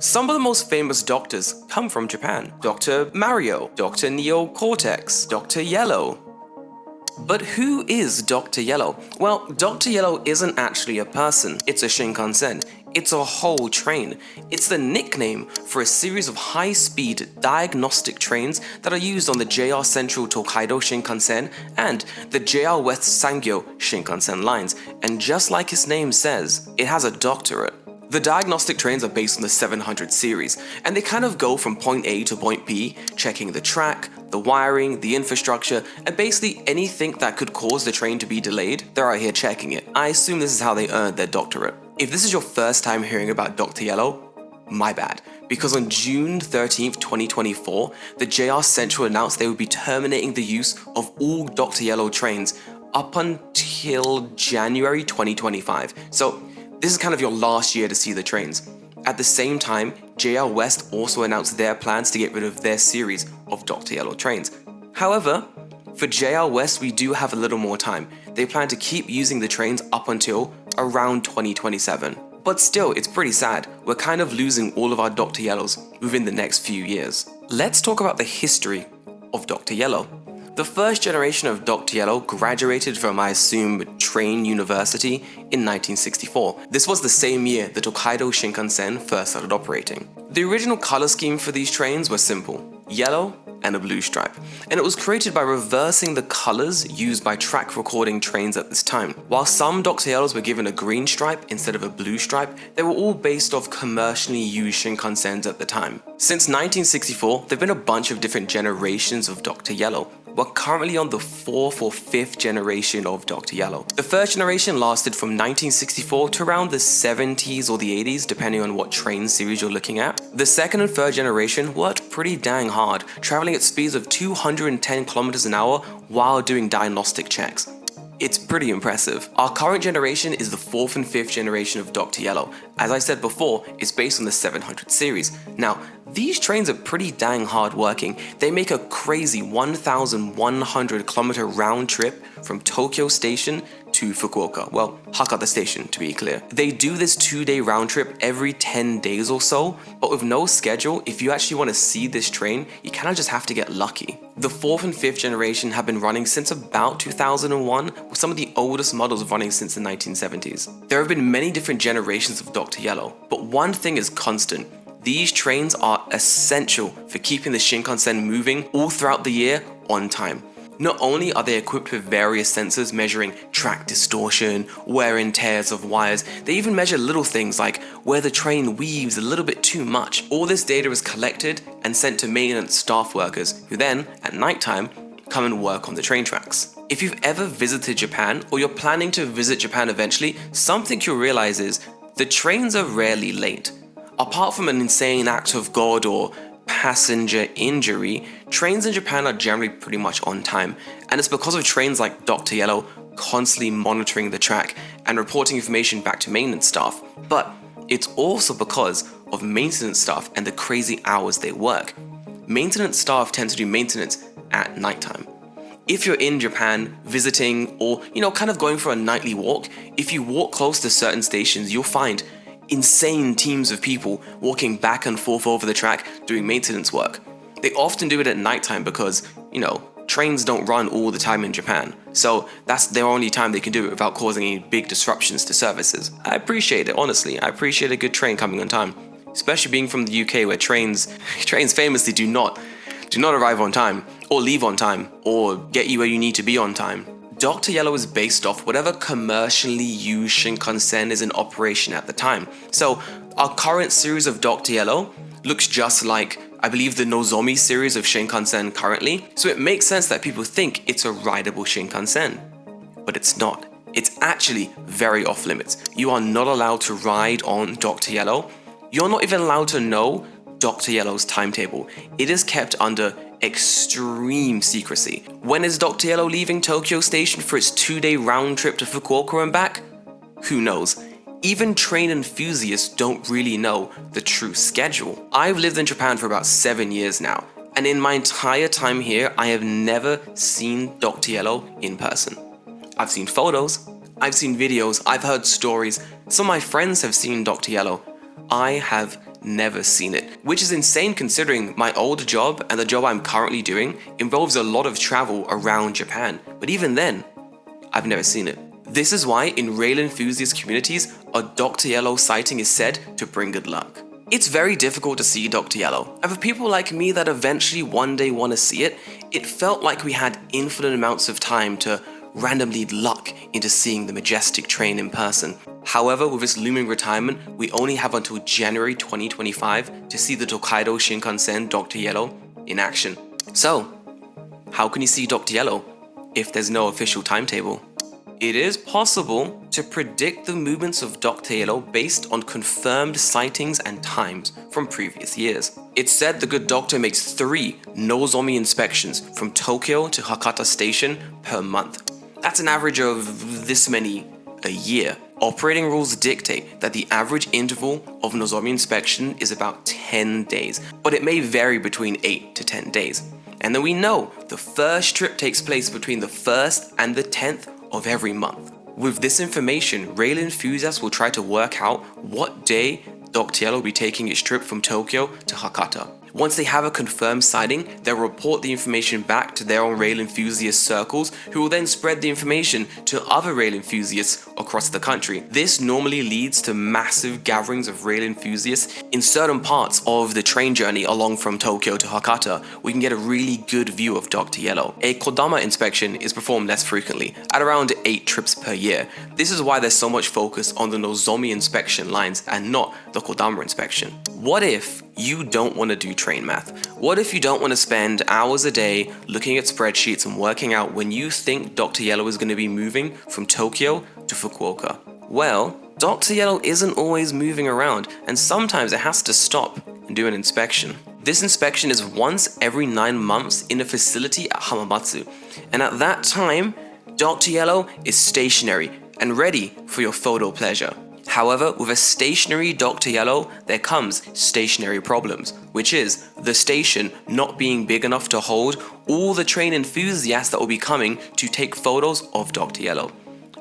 Some of the most famous doctors come from Japan. Dr. Mario, Dr. Neo Cortex, Dr. Yellow. But who is Dr. Yellow? Well, Dr. Yellow isn't actually a person, it's a Shinkansen. It's a whole train. It's the nickname for a series of high-speed diagnostic trains that are used on the JR Central Tokaido Shinkansen and the JR West Sangyo Shinkansen lines. And just like its name says, it has a doctorate. The diagnostic trains are based on the 700 series, and they kind of go from point A to point B, checking the track, the wiring, the infrastructure, and basically anything that could cause the train to be delayed, they're out here checking it. I assume this is how they earned their doctorate. If this is your first time hearing about Dr. Yellow, my bad. Because on June 13th, 2024, the JR Central announced they would be terminating the use of all Dr. Yellow trains up until January 2025. So this is kind of your last year to see the trains. At the same time, JR West also announced their plans to get rid of their series of Dr. Yellow trains. However, for JR West, we do have a little more time. They plan to keep using the trains up until around 2027. But still, it's pretty sad. We're kind of losing all of our Dr. Yellows within the next few years. Let's talk about the history of Dr. Yellow. The first generation of Dr. Yellow graduated from, I assume, Train University in 1964. This was the same year the Tokaido Shinkansen first started operating. The original color scheme for these trains was simple: yellow and a blue stripe, and it was created by reversing the colors used by track recording trains at this time. While some Dr. Yellows were given a green stripe instead of a blue stripe, they were all based off commercially used Shinkansens at the time. Since 1964, there have been a bunch of different generations of Dr. Yellow. We're currently on the 4th or 5th generation of Dr. Yellow. The first generation lasted from 1964 to around the 70s or the 80s, depending on what train series you're looking at. The second and third generation worked pretty dang hard, traveling at speeds of 210 kilometers an hour while doing diagnostic checks. It's pretty impressive. Our current generation is the 4th and 5th generation of Dr. Yellow. As I said before, it's based on the 700 series. Now, these trains are pretty dang hard working. They make a crazy 1,100 kilometer round trip from Tokyo Station to Fukuoka. Well, Hakata Station to be clear. They do this 2-day round trip every 10 days or so, but with no schedule. If you actually want to see this train, you kind of just have to get lucky. The 4th and 5th generation have been running since about 2001, with some of the oldest models running since the 1970s. There have been many different generations of Dr. Yellow, but one thing is constant. These trains are essential for keeping the Shinkansen moving all throughout the year on time. Not only are they equipped with various sensors measuring track distortion, wear and tears of wires, they even measure little things like where the train weaves a little bit too much. All this data is collected and sent to maintenance staff workers, who then, at nighttime, come and work on the train tracks. If you've ever visited Japan, or you're planning to visit Japan eventually, something you'll realize is the trains are rarely late. Apart from an insane act of God or passenger injury, trains in Japan are generally pretty much on time, and it's because of trains like Dr. Yellow constantly monitoring the track and reporting information back to maintenance staff. But it's also because of maintenance staff and the crazy hours they work. Maintenance staff tend to do maintenance at nighttime. If you're in Japan visiting or, kind of going for a nightly walk, if you walk close to certain stations, you'll find insane teams of people walking back and forth over the track doing maintenance work. They often do it at nighttime because, trains don't run all the time in Japan. So that's their only time they can do it without causing any big disruptions to services. I appreciate it, honestly. I appreciate a good train coming on time. Especially being from the UK, where trains famously do not arrive on time, or leave on time, or get you where you need to be on time. Dr. Yellow is based off whatever commercially used Shinkansen is in operation at the time. So our current series of Dr. Yellow looks just like, I believe, the Nozomi series of Shinkansen currently. So it makes sense that people think it's a rideable Shinkansen. But it's not. It's actually very off limits. You are not allowed to ride on Dr. Yellow. You're not even allowed to know Dr. Yellow's timetable. It is kept under extreme secrecy. When is Dr. Yellow leaving Tokyo Station for its 2-day round trip to Fukuoka and back? Who knows? Even train enthusiasts don't really know the true schedule. I've lived in Japan for about 7 years now, and in my entire time here, I have never seen Dr. Yellow in person. I've seen photos, I've seen videos, I've heard stories. Some of my friends have seen Dr. Yellow. I have never seen it, which is insane considering my old job and the job I'm currently doing involves a lot of travel around Japan. But even then, I've never seen it. This is why in rail enthusiast communities, a Dr. Yellow sighting is said to bring good luck. It's very difficult to see Dr. Yellow, and for people like me that eventually one day want to see it, it felt like we had infinite amounts of time to randomly luck into seeing the majestic train in person. However, with its looming retirement, we only have until January 2025 to see the Tokaido Shinkansen Dr. Yellow in action. So, how can you see Dr. Yellow if there's no official timetable? It is possible to predict the movements of Dr. Yellow based on confirmed sightings and times from previous years. It's said the good doctor makes 3 Nozomi inspections from Tokyo to Hakata Station per month. That's an average of this many a year. Operating rules dictate that the average interval of Nozomi inspection is about 10 days, but it may vary between 8 to 10 days. And then we know the first trip takes place between the 1st and the 10th of every month. With this information, rail enthusiasts will try to work out what day Dr. Yellow will be taking its trip from Tokyo to Hakata. Once they have a confirmed sighting, they'll report the information back to their own rail enthusiast circles, who will then spread the information to other rail enthusiasts across the country. This normally leads to massive gatherings of rail enthusiasts in certain parts of the train journey along from Tokyo to Hakata. We can get a really good view of Dr. Yellow. A Kodama inspection is performed less frequently, at around 8 trips per year. This is why there's so much focus on the Nozomi inspection lines and not the Kodama inspection. What if you don't want to do train math? What if you don't want to spend hours a day looking at spreadsheets and working out when you think Dr. Yellow is going to be moving from Tokyo to Fukuoka? Well, Dr. Yellow isn't always moving around, and sometimes it has to stop and do an inspection. This inspection is once every 9 months in a facility at Hamamatsu, and at that time, Dr. Yellow is stationary and ready for your photo pleasure. However, with a stationary Dr. Yellow, there comes stationary problems, which is the station not being big enough to hold all the train enthusiasts that will be coming to take photos of Dr. Yellow.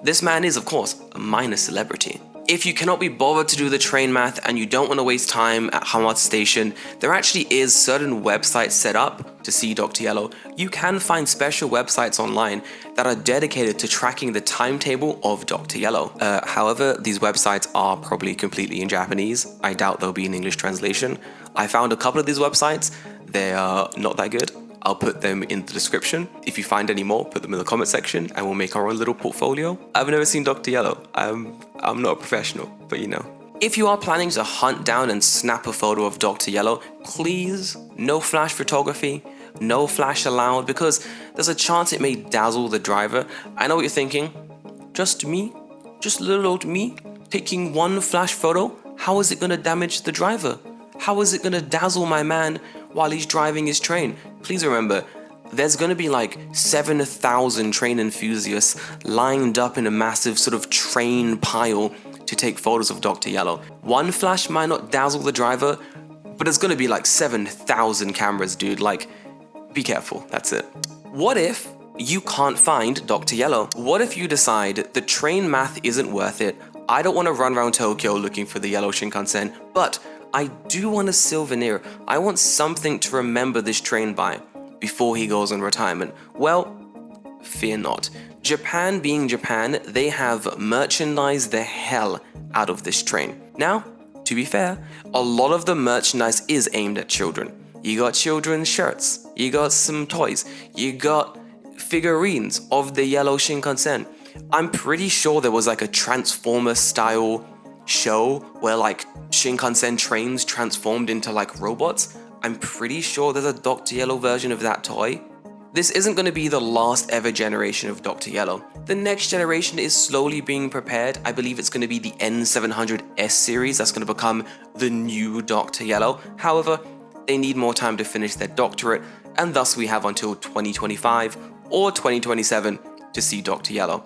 This man is, of course, a minor celebrity. If you cannot be bothered to do the train math and you don't want to waste time at Hamamatsu Station, there actually is certain websites set up to see Dr. Yellow. You can find special websites online that are dedicated to tracking the timetable of Dr. Yellow. However, these websites are probably completely in Japanese. I doubt there'll be an English translation. I found a couple of these websites. They are not that good. I'll put them in the description. If you find any more, put them in the comment section and we'll make our own little portfolio. I've never seen Dr. Yellow. I'm not a professional, but you know. If you are planning to hunt down and snap a photo of Dr. Yellow, please, no flash photography, no flash allowed, because there's a chance it may dazzle the driver. I know what you're thinking. Just me? Just little old me? Taking one flash photo? How is it gonna damage the driver? How is it gonna dazzle my man while he's driving his train? Please remember, there's gonna be like 7,000 train enthusiasts lined up in a massive sort of train pile to take photos of Dr. Yellow. One flash might not dazzle the driver, but there's gonna be like 7,000 cameras, dude. Like, be careful, that's it. What if you can't find Dr. Yellow? What if you decide the train math isn't worth it? I don't wanna run around Tokyo looking for the yellow Shinkansen, but I do want a souvenir. I want something to remember this train by before he goes on retirement. Well, fear not. Japan being Japan, they have merchandised the hell out of this train. Now, to be fair, a lot of the merchandise is aimed at children. You got children's shirts, you got some toys, you got figurines of the yellow Shinkansen. I'm pretty sure there was like a Transformer style show where like Shinkansen trains transformed into like robots. I'm pretty sure there's a Dr. Yellow version of that toy. This isn't going to be the last ever generation of Dr. Yellow. The next generation is slowly being prepared. I believe it's going to be the N700S series that's going to become the new Dr. Yellow. However, they need more time to finish their doctorate, and thus we have until 2025 or 2027 to see Dr. Yellow,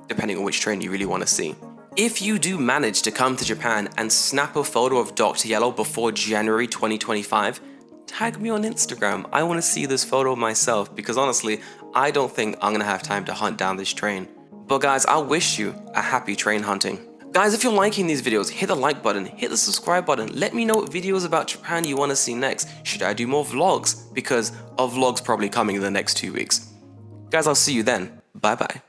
depending on which train you really want to see. If you do manage to come to Japan and snap a photo of Dr. Yellow before January 2025, tag me on Instagram. I want to see this photo myself, because honestly, I don't think I'm going to have time to hunt down this train. But guys, I wish you a happy train hunting. Guys, if you're liking these videos, hit the like button, hit the subscribe button. Let me know what videos about Japan you want to see next. Should I do more vlogs? Because a vlog's probably coming in the next 2 weeks. Guys, I'll see you then. Bye bye.